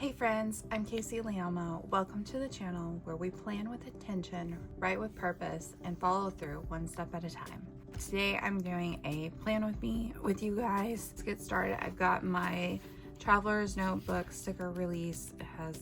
Hey friends, I'm Kasey LeAlma. Welcome to the channel where we plan with intention, write with purpose, and follow through one step at a time. Today I'm doing a plan with me with you guys. Let's get started. I've got my traveler's notebook sticker release. It has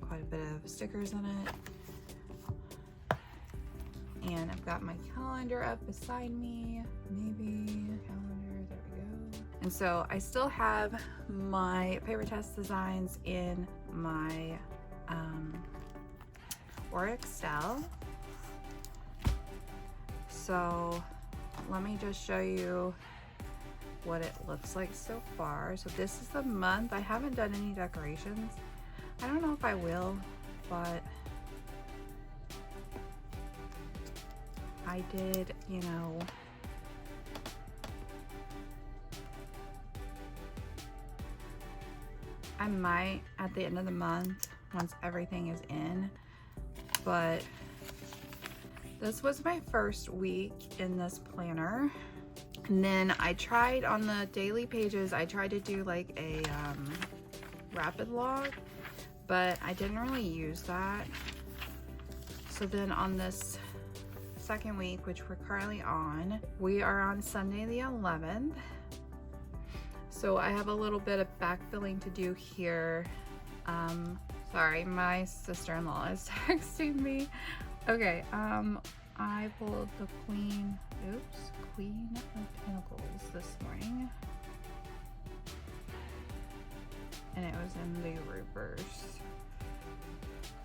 quite a bit of stickers in it. And I've got my calendar up beside me. Maybe calendar, there we go. And so I still have my paper test designs in my or Excel. So let me just show you what it looks like so far. So this is the month. I haven't done any decorations. I don't know if I will, but I did, I might at the end of the month once everything is in, but this was my first week in this planner. And then I tried on the daily pages, I tried to do like a rapid log, but I didn't really use that. So then on this second week, which we're currently on, we are on Sunday the 11th. So I have a little bit of backfilling to do here. Sorry, my sister-in-law is texting me. Okay, I pulled the Queen of Pentacles this morning. And it was in the reverse.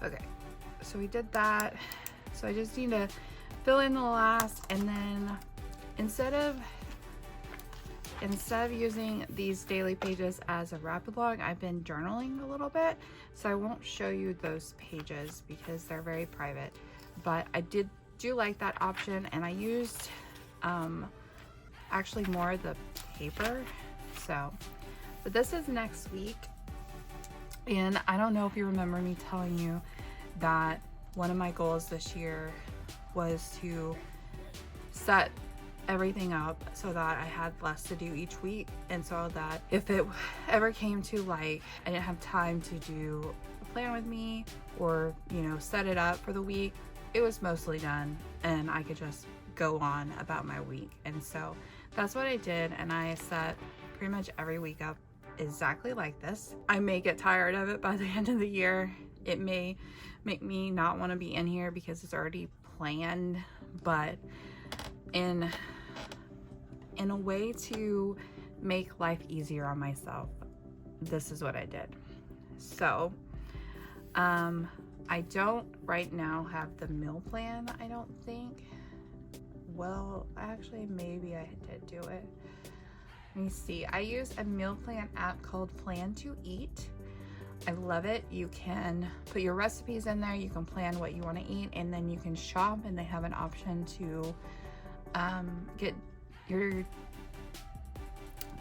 Okay, so we did that. So I just need to fill in the last, and then instead of using these daily pages as a rapid log, I've been journaling a little bit, so I won't show you those pages because they're very private, but I do like that option, and I used actually more of the paper. So, but this is next week, and I don't know if you remember me telling you that one of my goals this year was to set everything up so that I had less to do each week, and so that if it ever came to like I didn't have time to do a plan with me or set it up for the week, it was mostly done and I could just go on about my week. And so that's what I did, and I set pretty much every week up exactly like this. I may get tired of it by the end of the year. It may make me not want to be in here because it's already planned, but in a way to make life easier on myself, this is what I did. So I don't right now have the meal plan, I don't think. Well, actually maybe I did do it. Let me see. I use a meal plan app called Plan to Eat. I love it. You can put your recipes in there, you can plan what you want to eat, and then you can shop, and they have an option to get your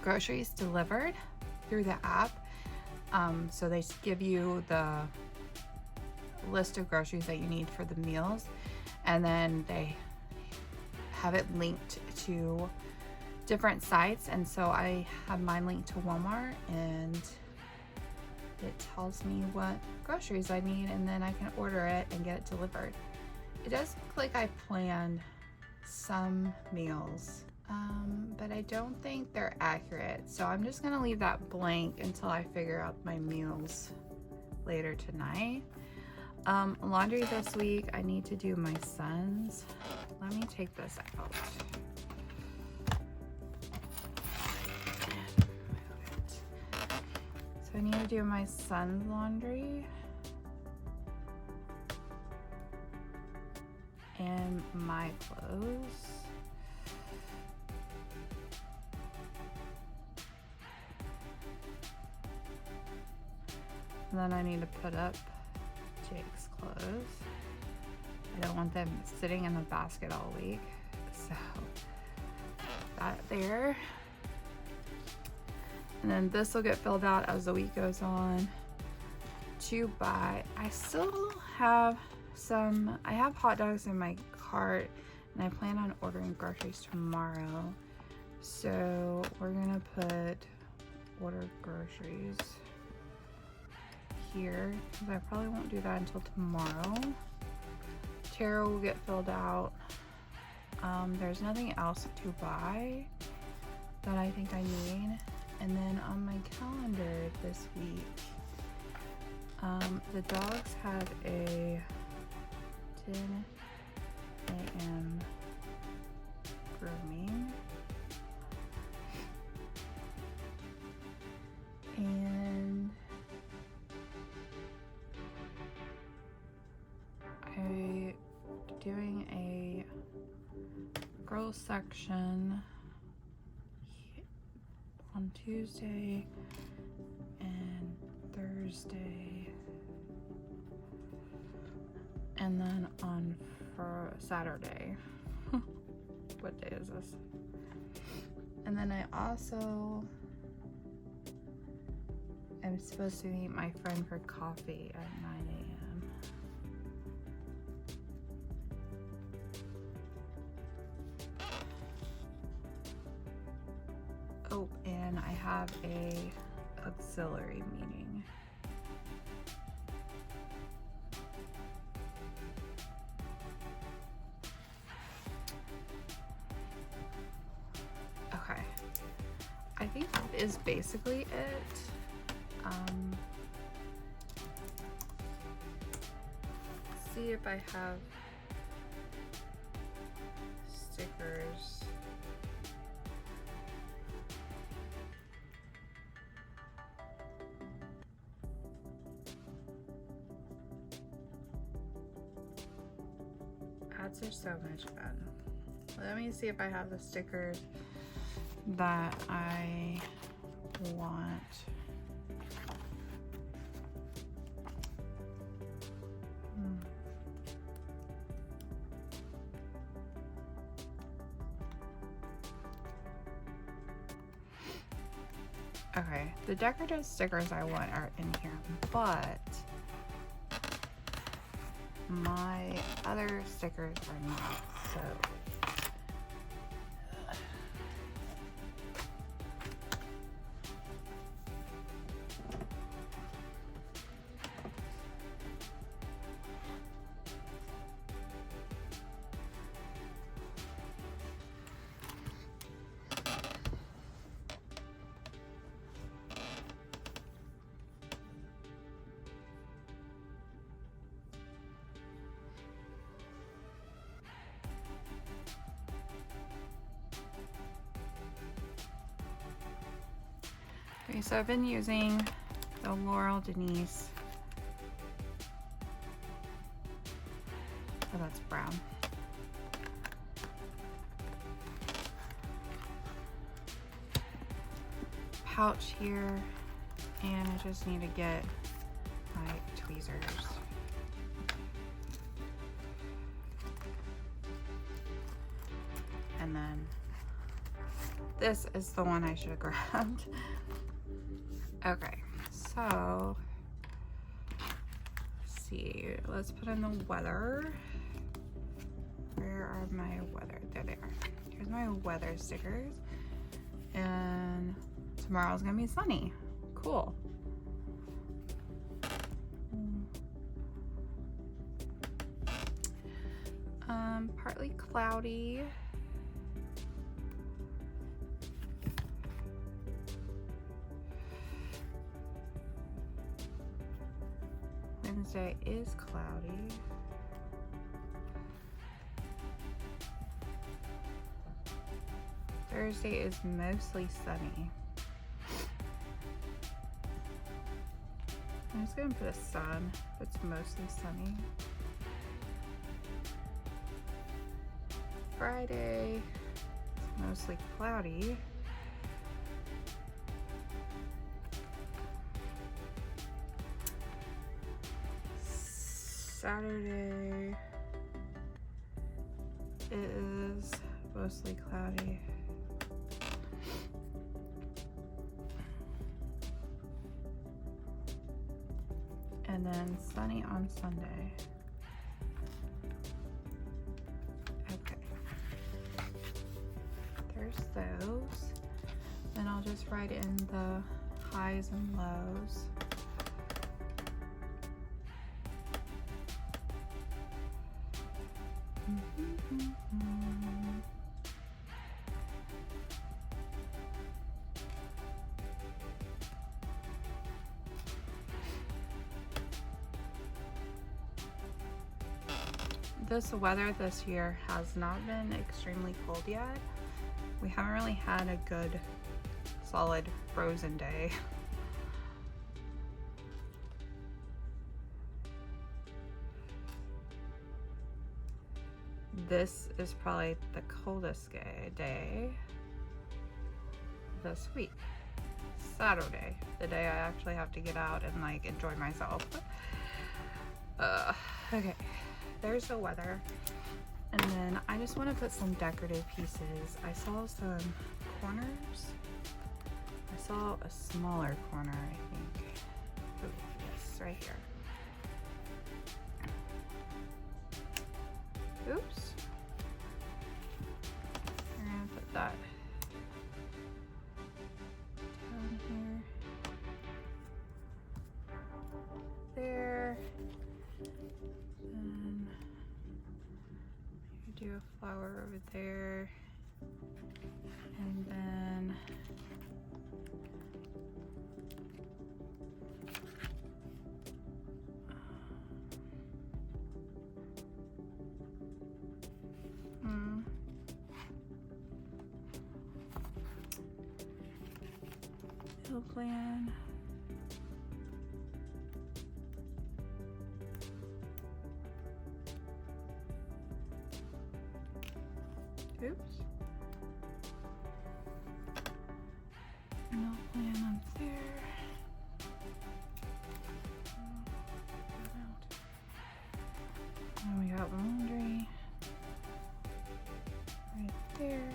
groceries delivered through the app. So they give you the list of groceries that you need for the meals, and then they have it linked to different sites. And so I have mine linked to Walmart, and it tells me what groceries I need, and then I can order it and get it delivered. It does look like I planned some meals, but I don't think they're accurate, so I'm just gonna leave that blank until I figure out my meals later tonight. Laundry this week, I need to do my son's. Let me take this out. So I need to do my son's laundry and my clothes. And then I need to put up Jake's clothes. I don't want them sitting in the basket all week. So that there. And then this will get filled out as the week goes on. To buy, I still have I have hot dogs in my cart, and I plan on ordering groceries tomorrow. So we're gonna put order groceries here because I probably won't do that until tomorrow. Chair will get filled out. There's nothing else to buy that I think I need. And then on my calendar this week, the dogs have a 10 a.m. grooming. And I'm doing a girls section on Tuesday and Thursday, and then on for Saturday. What day is this? And then I also am supposed to meet my friend for coffee at 9 a.m. Oh, and I have a auxiliary meeting. Okay, I think that is basically it. See if I have stickers. Ads are so much fun. Let me see if I have the stickers that I want. Okay, the decorative stickers I want are in here, but my other stickers are not, so okay, so I've been using the Laurel Denise. Oh, that's brown. Pouch here, and I just need to get my tweezers. And then this is the one I should have grabbed. Okay, so let's see, let's put in the weather. Where are my weather? There they are. Here's my weather stickers. And tomorrow's gonna be sunny. Cool. Partly cloudy. Wednesday is cloudy. Thursday is mostly sunny. I'm just gonna put a sun, but it's mostly sunny. Friday, it's mostly cloudy. Saturday is mostly cloudy. And then sunny on Sunday. Okay. There's those. Then I'll just write in the highs and lows. this weather this year has not been extremely cold yet. We haven't really had a good solid frozen day. This is probably the coldest day this week. Saturday, the day I actually have to get out and like enjoy myself. Okay, there's the weather. And then I just want to put some decorative pieces. I saw some corners. I saw a smaller corner, I think. Ooh, yes, right here. Oops. I'm gonna put that down here. There. And do a flower over there. And then hill plan. Oops. No plan up there. And we got laundry right there.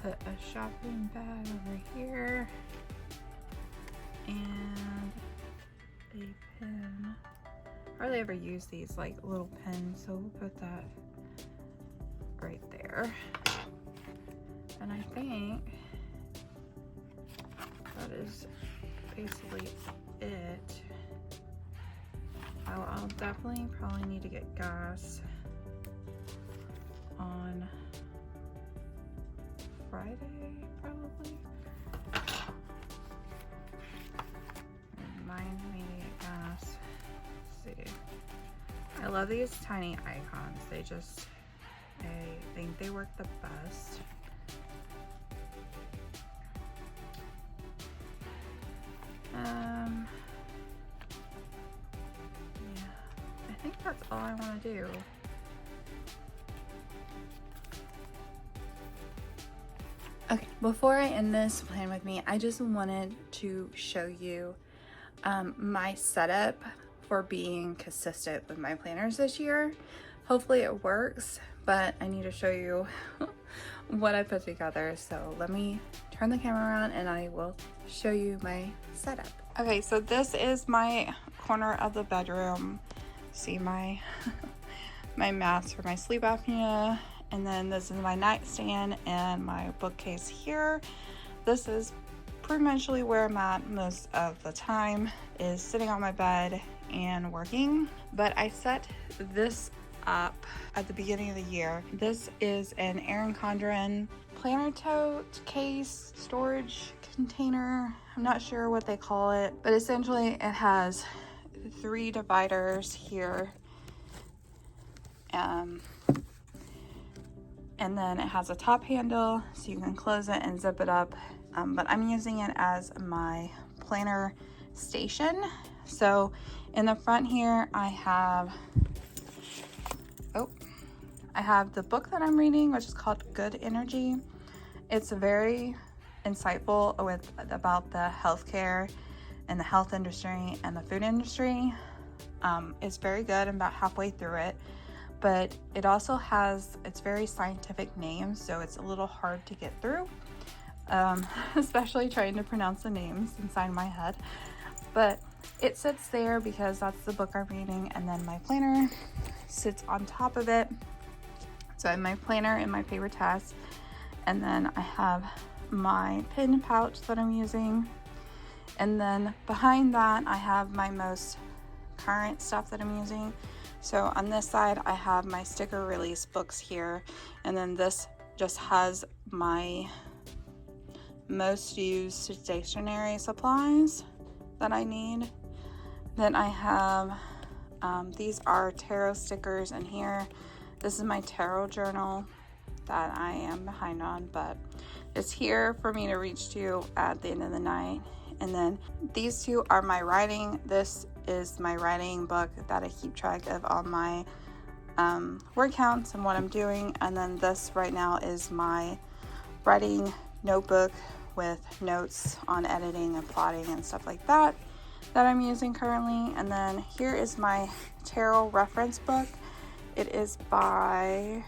Put a shopping bag over here and a pen. I hardly ever use these like little pens, so we'll put that right there. And I think that is basically it. I'll definitely probably need to get gas on Friday, probably. Remind me to get gas. Let's see. I love these tiny icons. I think they work the best. Yeah, I think that's all I want to do. Okay, before I end this plan with me, I just wanted to show you my setup for being consistent with my planners this year. Hopefully it works, but I need to show you what I put together. So let me turn the camera around and I will show you my setup. Okay, so this is my corner of the bedroom. See my my mats for my sleep apnea. And then this is my nightstand and my bookcase here. This is pretty much where I'm at most of the time, is sitting on my bed and working. But I set this up at the beginning of the year. This is an Erin Condren planner tote case storage container. I'm not sure what they call it, but essentially it has 3 dividers here. And then it has a top handle so you can close it and zip it up. But I'm using it as my planner station. So in the front here, I have the book that I'm reading, which is called Good Energy. It's very insightful about the healthcare and the health industry and the food industry. It's very good. I'm about halfway through it. But it also has, it's very scientific names, so it's a little hard to get through, especially trying to pronounce the names inside my head. But it sits there because that's the book I'm reading, and then my planner sits on top of it. So I have my planner and my paper test, and then I have my pen pouch that I'm using. And then behind that, I have my most current stuff that I'm using. So on this side, I have my sticker release books here, and then this just has my most used stationery supplies that I need. Then I have, these are tarot stickers in here. This is my tarot journal that I am behind on, but it's here for me to reach to at the end of the night. And then these two are my writing. This is my writing book that I keep track of all my word counts and what I'm doing. And then this right now is my writing notebook with notes on editing and plotting and stuff like that I'm using currently. And then here is my tarot reference book. It is by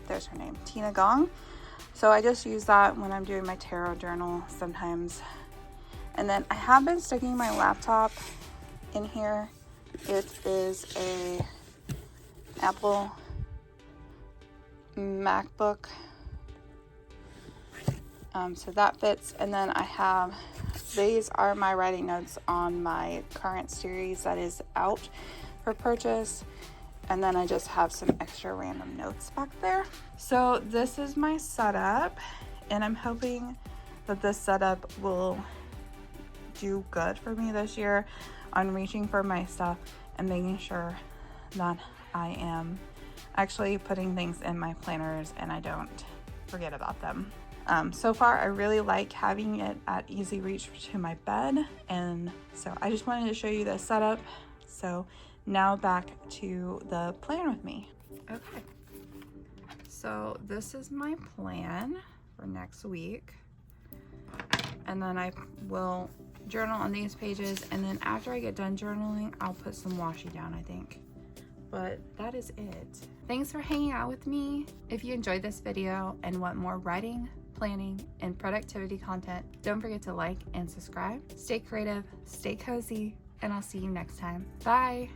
there's her name, Tina Gong. So I just use that when I'm doing my tarot journal sometimes. And then I have been sticking my laptop in here. It is a Apple MacBook. So that fits. And then I have, these are my writing notes on my current series that is out for purchase. And then I just have some extra random notes back there. So this is my setup, and I'm hoping that this setup will do good for me this year on reaching for my stuff and making sure that I am actually putting things in my planners and I don't forget about them. So far, I really like having it at easy reach to my bed, and so I just wanted to show you the setup. So now back to the plan with me. Okay, so this is my plan for next week, and then I will journal on these pages, and then after I get done journaling, I'll put some washi down, I think. But that is it. Thanks for hanging out with me. If you enjoyed this video and want more writing, planning, and productivity content, don't forget to like and subscribe. Stay creative, stay cozy, and I'll see you next time. Bye.